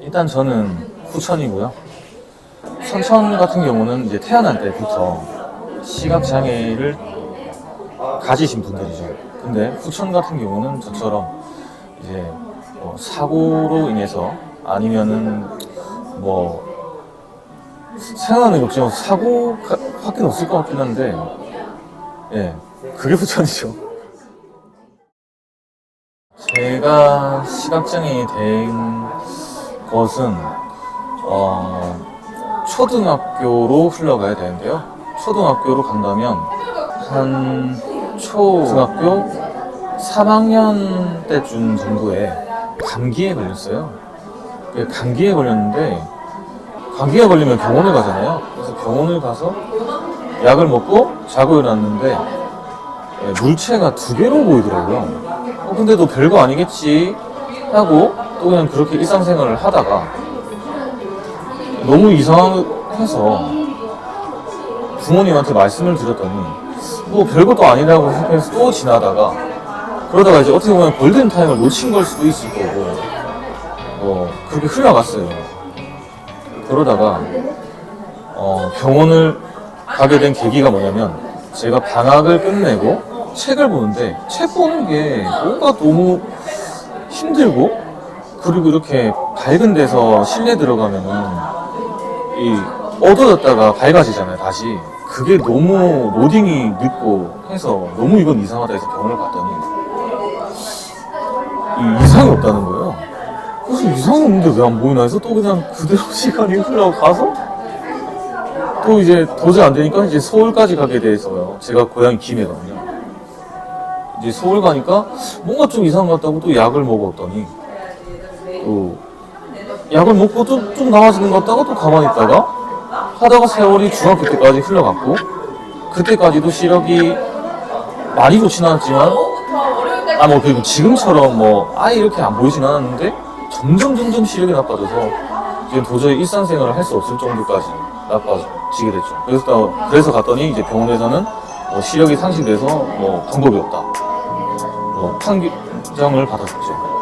일단 저는 후천이고요. 선천 같은 경우는 이제 태어날 때부터 시각장애를 가지신 분들이죠. 근데 후천 같은 경우는 저처럼 이제 사고로 인해서 아니면은 생각하는 게 없지만 사고밖에 없을 것 같긴 한데, 예, 그게 후천이죠. 제가 시각장애인이 된 것은 초등학교로 흘러가야 되는데요. 초등학교로 간다면 한 초등학교 3학년 때쯤 정도에 감기에 걸렸어요. 감기에 걸렸는데, 감기에 걸리면 병원을 가잖아요. 그래서 병원을 가서 약을 먹고 자고 일어났는데 물체가 2개로 보이더라고요. 근데 도 별거 아니겠지 하고 또 그냥 그렇게 일상생활을 하다가 너무 이상해서 부모님한테 말씀을 드렸더니 별것도 아니라고 해서 또 지나다가, 그러다가 이제 어떻게 보면 골든타임을 놓친 걸 수도 있을 거고 그렇게 흘러갔어요. 그러다가 병원을 가게 된 계기가 뭐냐면, 제가 방학을 끝내고 책을 보는데 책 보는 게 뭔가 너무 힘들고, 그리고 이렇게 밝은 데서 실내 들어가면은 어두워졌다가 밝아지잖아요, 다시. 그게 너무 로딩이 늦고 해서 너무 이건 이상하다 해서 병원을 갔더니 이상이 없다는 거예요. 그래서 이상이 없는데 왜 안 보이나 해서 또 그냥 그대로 시간이 흘러가서 또 이제 도저히 안 되니까 이제 서울까지 가게 돼서요. 제가 고향이 김해거든요. 이제 서울 가니까 뭔가 좀 이상 같다고 또 약을 먹었더니 또 약을 먹고 좀 나아지는 것 같다가 또 가만히 있다가 하다가 세월이 중학교 때까지 흘러갔고, 그때까지도 시력이 많이 좋진 않았지만 그리고 지금처럼 아예 이렇게 안 보이진 않았는데 점점 시력이 나빠져서 지금 도저히 일상생활을 할 수 없을 정도까지 나빠지게 됐죠. 그래서 갔더니 이제 병원에서는 시력이 상실돼서 방법이 없다, 판정을 받았죠.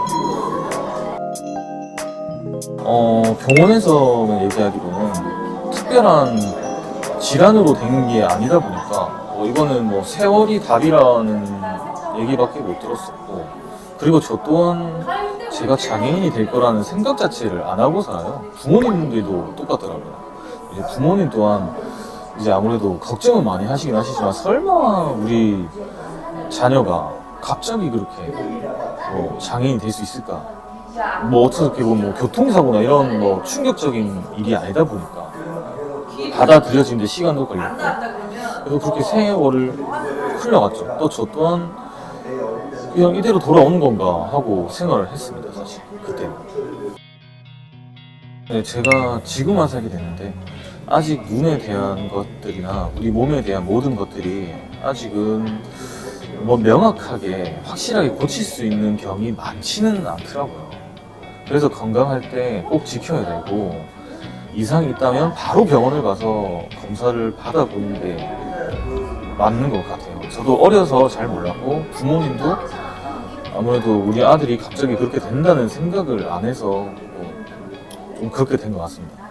병원에서 얘기하기로는 특별한 질환으로 된 게 아니다 보니까 이거는 세월이 답이라는 얘기밖에 못 들었었고, 그리고 저 또한 제가 장애인이 될 거라는 생각 자체를 안 하고 살아요. 부모님들도 똑같더라고요. 이제 부모님 또한 이제 아무래도 걱정은 많이 하시긴 하시지만, 설마 우리 자녀가 갑자기 그렇게 장애인이 될 수 있을까? 어떻게 보면 교통사고나 이런 충격적인 일이 아니다 보니까 받아들여지는데 시간도 걸렸고, 그래서 그렇게 세월을 흘러갔죠. 또 저 또한 그냥 이대로 돌아오는 건가 하고 생각을 했습니다, 사실 그때. 네, 제가 지금 와서 하게 됐는데 아직 눈에 대한 것들이나 우리 몸에 대한 모든 것들이 아직은 명확하게 확실하게 고칠 수 있는 경이 많지는 않더라고요. 그래서 건강할 때 꼭 지켜야 되고, 이상이 있다면 바로 병원을 가서 검사를 받아보는 게 맞는 것 같아요. 저도 어려서 잘 몰랐고, 부모님도 아무래도 우리 아들이 갑자기 그렇게 된다는 생각을 안 해서 좀 그렇게 된 것 같습니다.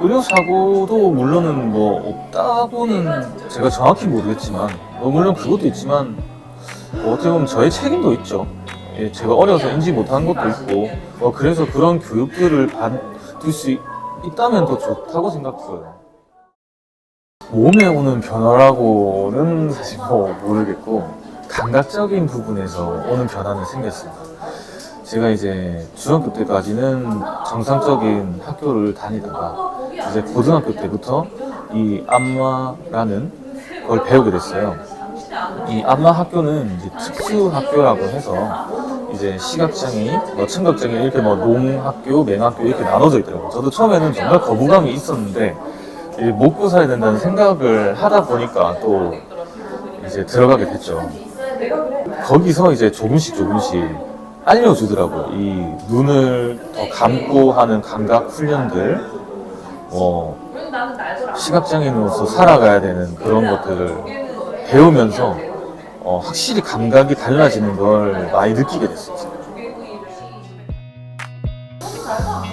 의료사고도 물론은 없다고는 제가 정확히 모르겠지만, 물론 그것도 있지만 어떻게 보면 저의 책임도 있죠. 제가 어려서 인지 못한 것도 있고, 그래서 그런 교육들을 받을 수 있다면 더 좋다고 생각해요. 몸에 오는 변화라고는 사실 모르겠고, 감각적인 부분에서 오는 변화는 생겼습니다. 제가 이제 중학교 때까지는 정상적인 학교를 다니다가 이제 고등학교 때부터 이 안마라는 걸 배우게 됐어요. 이 안마 학교는 이제 특수 학교라고 해서 이제 시각장애인, 청각장애인 이렇게 농학교, 맹학교 이렇게 나눠져 있더라고요. 저도 처음에는 정말 거부감이 있었는데 먹고 살아야 된다는 생각을 하다 보니까 또 이제 들어가게 됐죠. 거기서 이제 조금씩 알려주더라고요. 이 눈을 더 감고 하는 감각 훈련들, 시각장애인으로서 살아가야 되는 그런 것들을 배우면서 확실히 감각이 달라지는 걸 많이 느끼게 됐어요.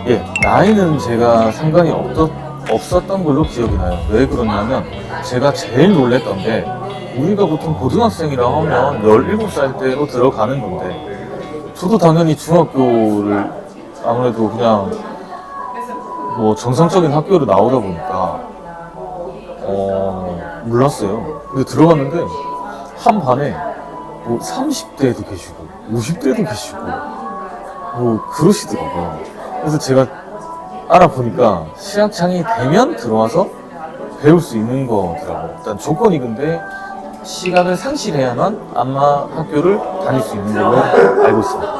예, 나이는 제가 상관이 없었던 걸로 기억이 나요. 왜 그러냐면 제가 제일 놀랬던 게 우리가 보통 고등학생이라 하면 17살 때로 들어가는 건데 저도 당연히 중학교를 아무래도 그냥 뭐 정상적인 학교로 나오다 보니까 몰랐어요. 근데 들어갔는데 한 반에 뭐 30대도 계시고 50대도 계시고 뭐 그러시더라고요. 그래서 제가 알아보니까 시각장애인이 되면 들어와서 배울 수 있는 거더라고요. 일단 조건이 근데 시각을 상실해야만 안마 학교를 다닐 수 있는 걸로 알고 있습니다.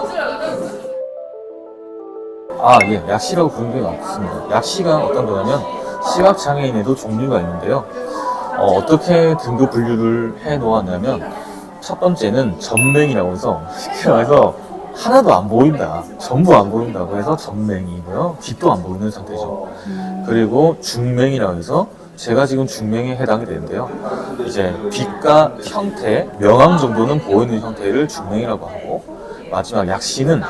아, 예, 약시라고 부르는 게 맞습니다. 약시가 어떤 거냐면 시각장애인에도 종류가 있는데요. 어떻게 등급 분류를 해 놓았냐면 첫 번째는 전맹이라고 해서 쉽게 말해서 하나도 안 보인다, 전부 안 보인다고 해서 전맹이고요. 빛도 안 보이는 상태죠. 그리고 중맹이라고 해서 제가 지금 중맹에 해당이 되는데요. 이제 빛과 형태, 명암 정도는 보이는 형태를 중맹이라고 하고, 마지막 약시는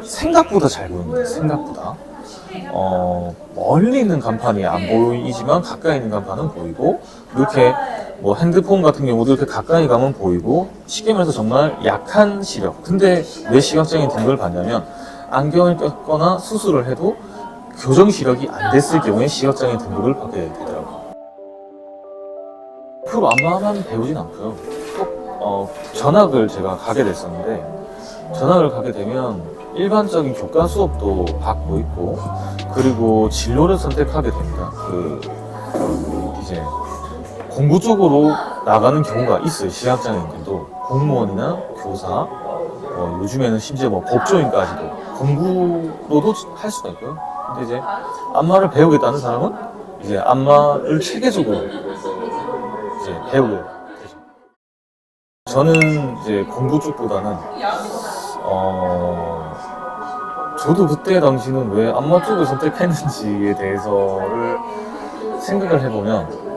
생각보다 잘 보입니다. 생각보다 멀리 있는 간판이 안 보이지만 가까이 있는 간판은 보이고, 이렇게 뭐 핸드폰 같은 경우도 이렇게 가까이 가면 보이고, 쉽게 말해서 정말 약한 시력. 근데 왜 시각장애인 등급을 받냐면 안경을 꼈거나 수술을 해도 교정 시력이 안 됐을 경우에 시각장애인 등급을 받게 되더라고요. 프로 안마만 배우진 않고요. 꼭 전학을 제가 가게 됐었는데, 전학을 가게 되면 일반적인 교과 수업도 받고 있고, 그리고 진로를 선택하게 됩니다. 이제 공부 쪽으로 나가는 경우가 있어요. 시각장애인들도 공무원이나 교사, 요즘에는 심지어 뭐 법조인까지도 공부로도 할 수가 있고요. 근데 이제 안마를 배우겠다는 사람은 이제 안마를 체계적으로 이제 배우게 되죠. 저는 이제 공부 쪽보다는 저도 그때 당시는 왜 안마 쪽을 선택했는지에 대해서를 생각을 해보면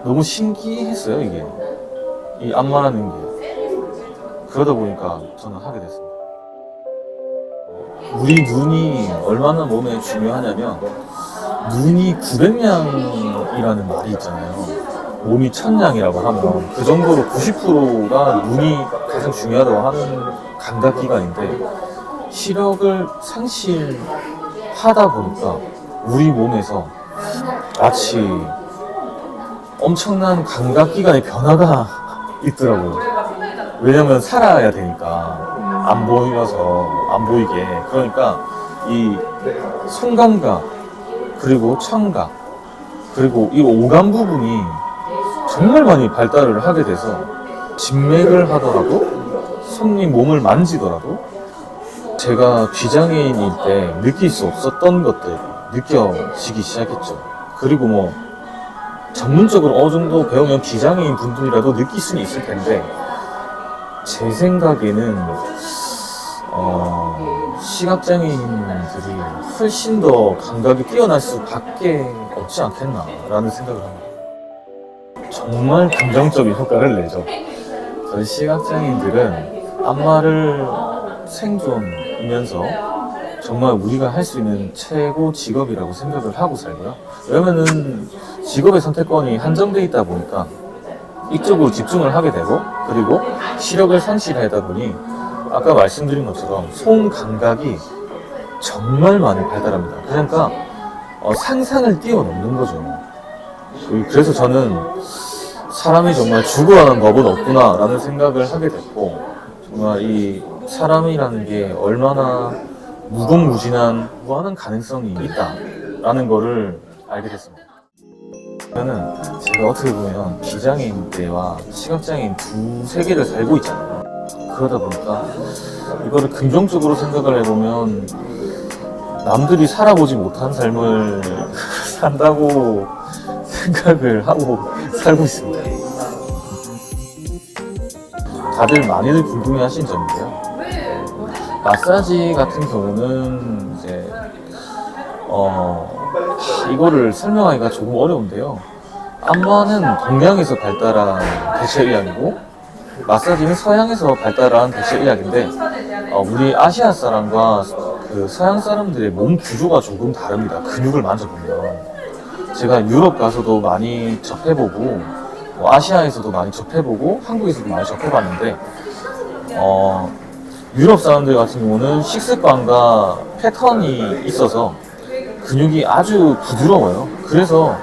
너무 신기했어요. 이게 이 안마라는 게. 그러다 보니까 저는 하게 됐습니다. 우리 눈이 얼마나 몸에 중요하냐면, 눈이 900냥이라는 말이 있잖아요. 몸이 1000냥이라고 하면 그 정도로 90%가 눈이 가장 중요하다고 하는 감각기관인데, 시력을 상실하다 보니까 우리 몸에서 마치 엄청난 감각기관의 변화가 있더라고요. 왜냐면 살아야 되니까, 안 보이게. 그러니까 이 손감각, 그리고 청각, 그리고 이 오감 부분이 정말 많이 발달을 하게 돼서 진맥을 하더라도, 손님 몸을 만지더라도 제가 비장애인일 때 느낄 수 없었던 것들이 느껴지기 시작했죠. 그리고 뭐 전문적으로 어느 정도 배우면 비장애인 분들이라도 느낄 수는 있을 텐데, 제 생각에는 시각장애인들이 훨씬 더 감각이 뛰어날 수밖에 없지 않겠나라는 생각을 합니다. 정말 긍정적인 효과를 내죠. 저희 시각장애인들은 안마를 생존이면서 정말 우리가 할 수 있는 최고 직업이라고 생각을 하고 살고요. 왜냐면은 직업의 선택권이 한정되어 있다 보니까 이쪽으로 집중을 하게 되고, 그리고 시력을 상실하다 보니 아까 말씀드린 것처럼 손 감각이 정말 많이 발달합니다. 그러니까 상상을 뛰어넘는 거죠. 그래서 저는 사람이 정말 죽어가는 법은 없구나 라는 생각을 하게 됐고, 정말 이 사람이라는 게 얼마나 무궁무진한 무한한 가능성이 있다 라는 거를 알게 됐습니다. 저는 제가 어떻게 보면 비장애인 때와 시각장애인 두 세계를 살고 있잖아요. 그러다 보니까 이거를 긍정적으로 생각을 해보면 남들이 살아보지 못한 삶을 산다고 생각을 하고 살고 있습니다. 다들 많이들 궁금해하신 점인데요. 마사지 같은 경우는 이제 이거를 설명하기가 조금 어려운데요. 안마는 동양에서 발달한 대체의학이고, 마사지는 서양에서 발달한 대체의학인데, 우리 아시아 사람과 그 서양 사람들의 몸 구조가 조금 다릅니다. 근육을 만져보면. 제가 유럽 가서도 많이 접해보고, 뭐 아시아에서도 많이 접해보고, 한국에서도 많이 접해봤는데, 유럽 사람들 같은 경우는 식습관과 패턴이 있어서 근육이 아주 부드러워요. 그래서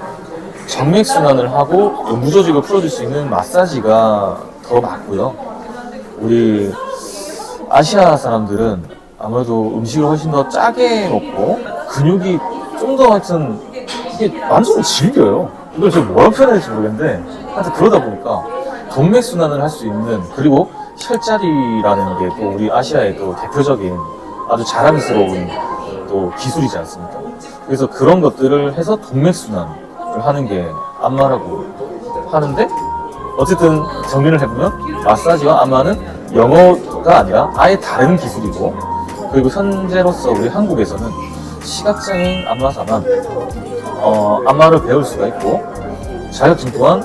정맥순환을 하고 무조직을 풀어줄 수 있는 마사지가 더 맞고요. 우리 아시아 사람들은 아무래도 음식을 훨씬 더 짜게 먹고 근육이 좀 더 하여튼 이게 완전 질겨요. 이걸 제가 뭐라고 표현해야 될지 모르겠는데 하여튼 그러다 보니까 동맥순환을 할 수 있는, 그리고 혈자리라는 게 또 우리 아시아의 또 대표적인 아주 자랑스러운 또 기술이지 않습니까? 그래서 그런 것들을 해서 동맥순환을 하는 게 안마라고 하는데, 어쨌든 정리를 해보면 마사지와 안마는 영어가 아니라 아예 다른 기술이고, 그리고 현재로서 우리 한국에서는 시각장애인 안마사만 안마를 배울 수가 있고 자격증 또한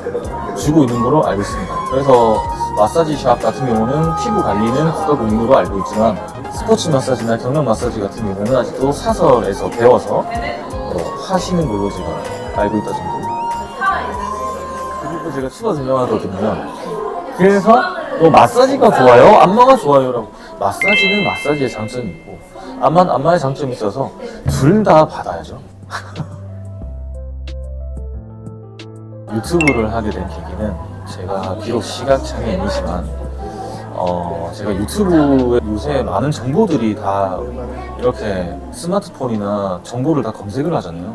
주고 있는 걸로 알고 있습니다. 그래서 마사지 샵 같은 경우는 피부 관리는 국가공인으로 알고 있지만 스포츠 마사지나 경락 마사지 같은 경우는 아직도 사설에서 배워서 하시는 걸로 제가 알고 있다 정도. 그리고 제가 추가 설명하러 드리면, 그래서 마사지가 좋아요? 안마가 좋아요? 라고. 마사지는 마사지의 장점이 있고 안마는 안마의 장점이 있어서 둘 다 받아야죠. 유튜브를 하게 된 계기는, 제가 비록 시각장애인이지만 제가 유튜브에 요새 많은 정보들이 다 이렇게 스마트폰이나 정보를 다 검색을 하잖아요.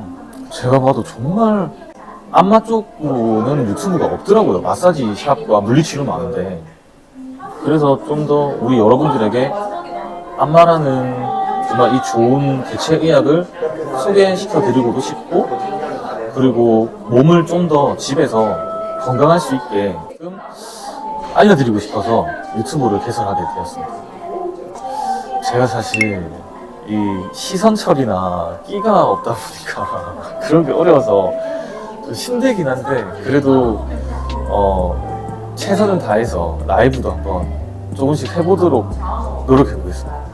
제가 봐도 정말 안마 쪽으로는 유튜브가 없더라고요. 마사지 샵과 물리치료 많은데. 그래서 좀 더 우리 여러분들에게 안마라는 정말 이 좋은 대체 의학을 소개시켜 드리고도 싶고, 그리고 몸을 좀 더 집에서 건강할 수 있게끔 알려드리고 싶어서 유튜브를 개설하게 되었습니다. 제가 사실 이 시선 처리나 끼가 없다 보니까 그런 게 어려워서 좀 힘들긴 한데, 그래도 최선을 다해서 라이브도 한번 조금씩 해보도록 노력해 보겠습니다.